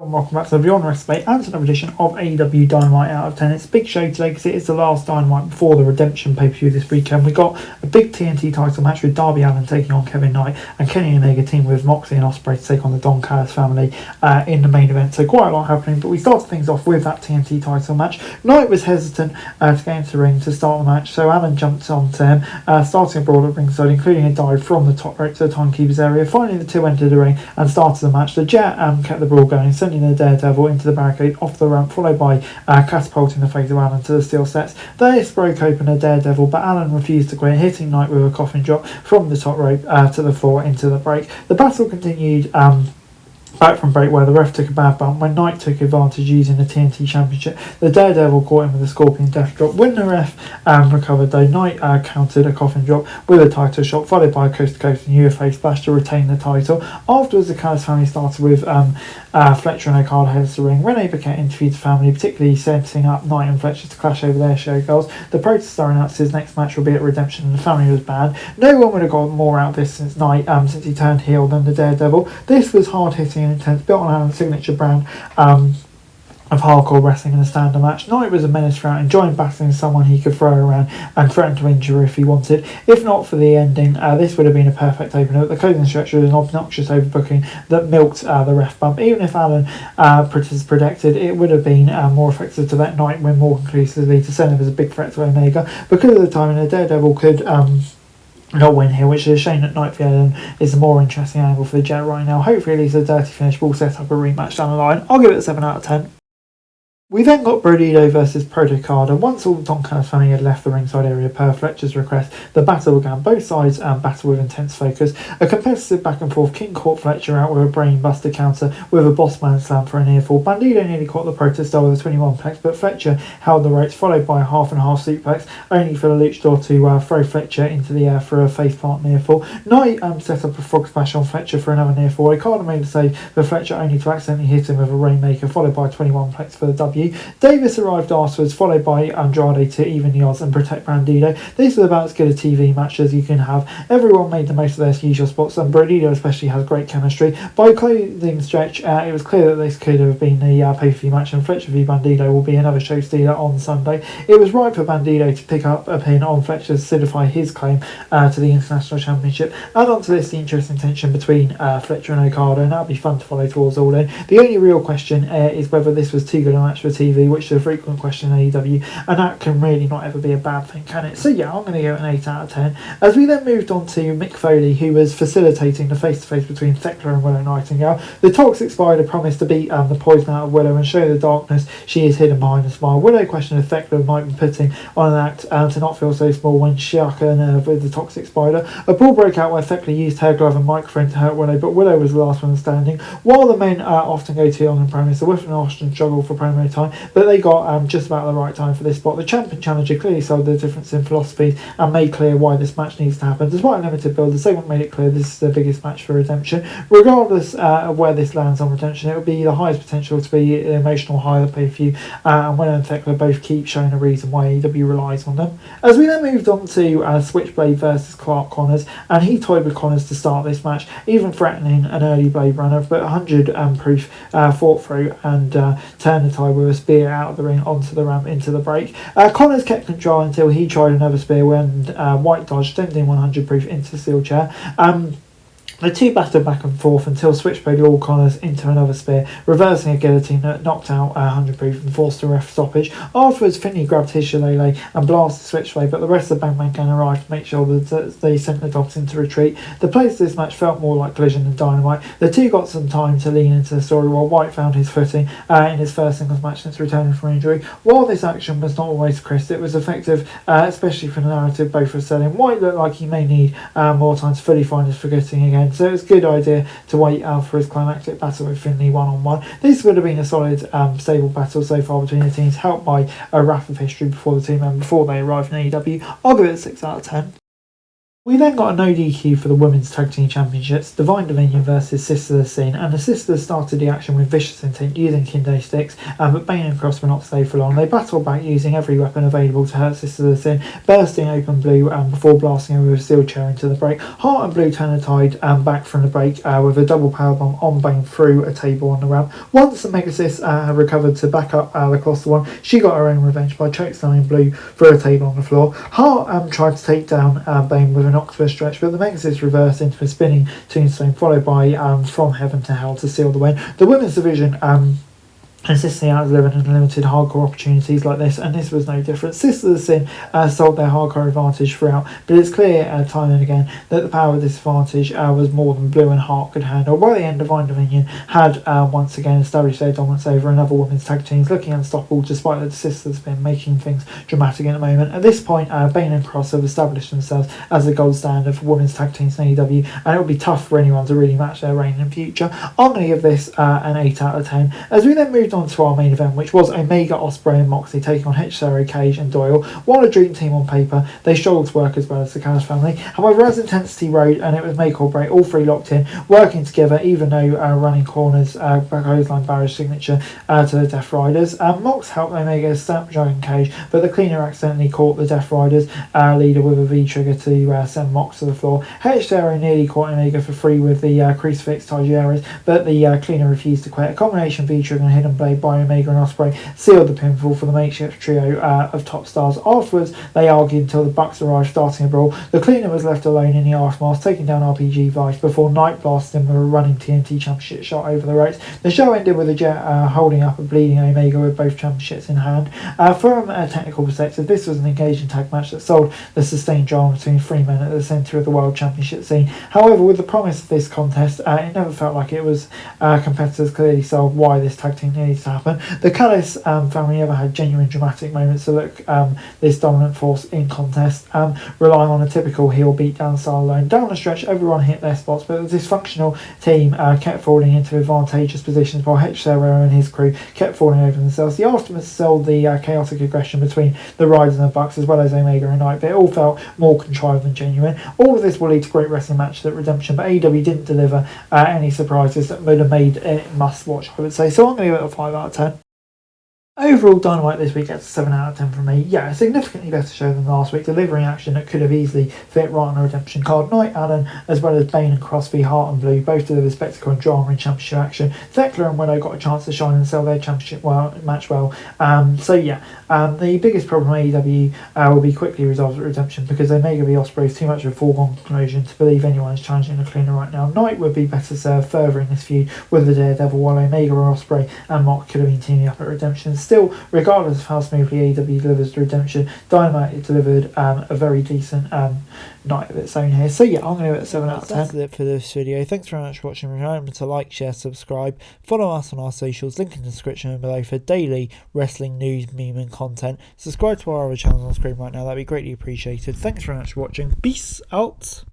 Welcome back to the Beyond Wrestling and another edition of AEW Dynamite Out of 10. It's a big show today because it is the last Dynamite before the Redemption pay-per-view this weekend. We got a big TNT title match with Darby Allin taking on Kevin Knight and Kenny Omega team with Moxley and Ospreay to take on the Don Callis family in the main event. So quite a lot happening, but we started things off with that TNT title match. Knight was hesitant to get into the ring to start the match, so Allin jumped onto him, starting a brawl at ringside, including a dive from the top rope to the timekeeper's area. Finally, the two entered the ring and started the match. The Jet kept the brawl going, sending the Daredevil into the barricade off the ramp, followed by catapulting the face of Allin to the steel steps. This broke open a Daredevil, but Allin refused to quit, hitting Knight with a coffin drop from the top rope to the floor into the break. The battle continued back from break where the ref took a bad bump when Knight took advantage using the TNT Championship. The Daredevil caught him with a Scorpion Death Drop. When the ref recovered though, Knight countered a coffin drop with a title shot, followed by a coast to coast and UFA splash to retain the title. Afterwards, the Callis family started with Fletcher and Okada heads to the ring. Renee Paquette interviewed the family, particularly setting up Knight and Fletcher to clash over their showgirls. The protester announced his next match will be at Redemption and the family was banned. No one would have got more out of this since Knight, since he turned heel, than the Daredevil. This was hard hitting and intense, built on Allen's signature brand of hardcore wrestling in a standard match. Knight was a menace throughout, enjoying battling someone he could throw around and threaten to injure if he wanted. If not for the ending, this would have been a perfect opener. The closing stretch was an obnoxious overbooking that milked the ref bump. Even if Allin predicted, it would have been more effective to let Knight win more conclusively to send him as a big threat to Omega. Because of the timing, the Daredevil could not win here, which is a shame that Knight Allen is a more interesting angle for the Jet right now. Hopefully at least a dirty finish will set up a rematch down the line. I'll give it a 7 out of 10. We then got Brodido versus Protocada. Once all the Don Callis family had left the ringside area per Fletcher's request, the battle began. Both sides battle with intense focus. A competitive back and forth. King caught Fletcher out with a brainbuster counter with a bossman slam for a near fall. Bandido nearly caught the protester with a 21-plex, but Fletcher held the ropes, followed by a half and half suplex, only for the luchador to throw Fletcher into the air for a faceplant near fall. Knight set up a frog splash on Fletcher for another near fall. Okada made a save for Fletcher, only to accidentally hit him with a rainmaker, followed by a 21-plex for the W. Davis arrived afterwards, followed by Andrade to even the odds and protect Bandido. This was about as good a TV match as you can have. Everyone made the most of their usual spots, and Brodido especially has great chemistry. By closing stretch, it was clear that this could have been the pay-per-view match, and Fletcher v Bandido will be another show stealer on Sunday. It was right for Bandido to pick up a pin on Fletcher to solidify his claim to the International Championship. Add on to this the interesting tension between Fletcher and Okada, and that'll be fun to follow towards All In. The only real question is whether this was too good a match for TV, which is a frequent question in AEW, and that can really not ever be a bad thing, can it? So yeah, I'm going to give it an 8 out of 10. As we then moved on to Mick Foley, who was facilitating the face-to-face between Thekla and Willow Nightingale. The Toxic Spider promised to beat the poison out of Willow and show the darkness she is hidden behind a smile. Willow questioned if Thekla might be putting on an act to not feel so small when she struck a nerve with the Toxic Spider. A brawl broke out where Thekla used her glove and microphone to hurt Willow, but Willow was the last one standing. While the men often go too long in promos, the Whiff and Austin struggle for promo time, but they got just about the right time for this spot. The champion challenger clearly sold the difference in philosophies and made clear why this match needs to happen. Despite a limited build, the segment made it clear this is the biggest match for Redemption. Regardless of where this lands on Redemption, it will be the highest potential to be an emotional high of pay-per-view, and Willow and Thekla both keep showing a reason why AEW relies on them. As we then moved on to Switchblade versus Clark Connors, and he toyed with Connors to start this match, even threatening an early Blade Runner, but 100 proof fought through and turned the tide with a spear out of the ring onto the ramp into the break. Connors kept control until he tried another spear when White dodged, sending 100 proof into the steel chair. The two battled back and forth until Switchblade lured Connors into another spear, reversing a guillotine that knocked out 100 proof and forced a ref stoppage. Afterwards, Finley grabbed his shillelagh and blasted Switchblade, but the rest of the Bang Bang Gang arrived to make sure that they sent the dogs into retreat. The pace of this match felt more like Collision than Dynamite. The two got some time to lean into the story while White found his footing in his first singles match since returning from injury. While this action was not always crisp, it was effective, especially for the narrative both were selling. White looked like he may need more time to fully find his footing again, so it's a good idea to wait for his climactic battle with Finley one-on-one. This would have been a solid, stable battle so far between the teams, helped by a wrath of history before the two men before they arrived in AEW. I'll give it a 6 out of 10. We then got a no DQ for the Women's Tag Team Championships, Divine Dominion versus Sisters of the Sin, and the Sisters started the action with vicious intent using kendo sticks, but Bane and Cross were not stay for long. They battled back using every weapon available to hurt Sisters of the Sin, bursting open Blue before blasting her with a steel chair into the break. Hart and Blue turned the tide back from the break with a double powerbomb on Bane through a table on the ramp. Once the Megasis had recovered to back up the Cluster One, she got her own revenge by chokeslamming Blue through a table on the floor. Hart tried to take down Bane with an octopus stretch, but the Megasis reversed into a spinning tombstone, followed by From Heaven to Hell to seal the win. The women's division consistently out-delivered and limited hardcore opportunities like this, and this was no different. Sisters of the Sin sold their hardcore advantage throughout, but it's clear time and again that the power of this advantage was more than Blue and Hart could handle. By the end, Divine Dominion had once again established their dominance over another women's tag teams, looking unstoppable despite the Sisters have been making things dramatic at the moment. At this point, Bane and Cross have established themselves as the gold standard for women's tag teams in AEW, and it will be tough for anyone to really match their reign in the future. I'm going to give this an 8 out of 10. As we then moved on to our main event, which was Omega, Ospreay and Moxley taking on Hitchero, Cage and Doyle. While a dream team on paper, they struggled to work as well as the Callis family. However, as intensity rode and it was make or break, all three locked in, working together, even though running corners, clothesline barrage signature to the Death Riders. Mox helped Omega stamp Dragon Cage, but the cleaner accidentally caught the Death Riders leader with a V-trigger to send Mox to the floor. Hitchero nearly caught Omega for free with the crucifix Tajeras, but the cleaner refused to quit. A combination V-trigger and hidden blade by Omega and Ospreay sealed the pinfall for the makeshift trio of top stars. Afterwards, they argued until the Bucks arrived, starting a brawl. The cleaner was left alone in the aftermath, taking down RPG Vice before Knight blasted him with a running TNT Championship shot over the ropes. The show ended with a Jet holding up a bleeding Omega with both championships in hand. From a technical perspective, this was an engaging tag match that sold the sustained drama between three men at the centre of the World Championship scene. However, with the promise of this contest, it never felt like it was. Competitors clearly sold why this tag team needed to happen. The Callis family never had genuine dramatic moments to look this dominant force in contest, relying on a typical heel beatdown style alone. Down the stretch, everyone hit their spots, but the dysfunctional team kept falling into advantageous positions while Hitchero and his crew kept falling over themselves. The aftermath sold the chaotic aggression between the Riders and the Bucks, as well as Omega and Knight, but it all felt more contrived than genuine. All of this will lead to great wrestling matches at Redemption, but AEW didn't deliver any surprises that would have made it must watch, I would say. So I'm going to give it a 5 out of 10. Overall, Dynamite this week gets a 7 out of 10 from me. Yeah, a significantly better show than last week, delivering action that could have easily fit right on a Redemption card. Knight, Allen, as well as Bane and Cross v Hart and Blue, both delivered spectacle and drama in championship action. Thekla and Willow got a chance to shine and sell their championship match well. The biggest problem AEW will be quickly resolved at Redemption, because Omega v Ospreay is too much of a foregone conclusion to believe anyone is challenging the cleaner right now. Knight would be better served further in this feud with the Daredevil, while Omega or Ospreay and Mock could have been teaming up at Redemption. Still, regardless of how smoothly AEW delivers the Redemption, Dynamite delivered a very decent night of its own here. So yeah, I'm going to give it a 7 out of 10. That's it for this video. Thanks very much for watching. Remember to like, share, subscribe, follow us on our socials, link in the description below for daily wrestling news, meme and content. Subscribe to our other channels on screen right now, that'd be greatly appreciated. Thanks very much for watching. Peace out.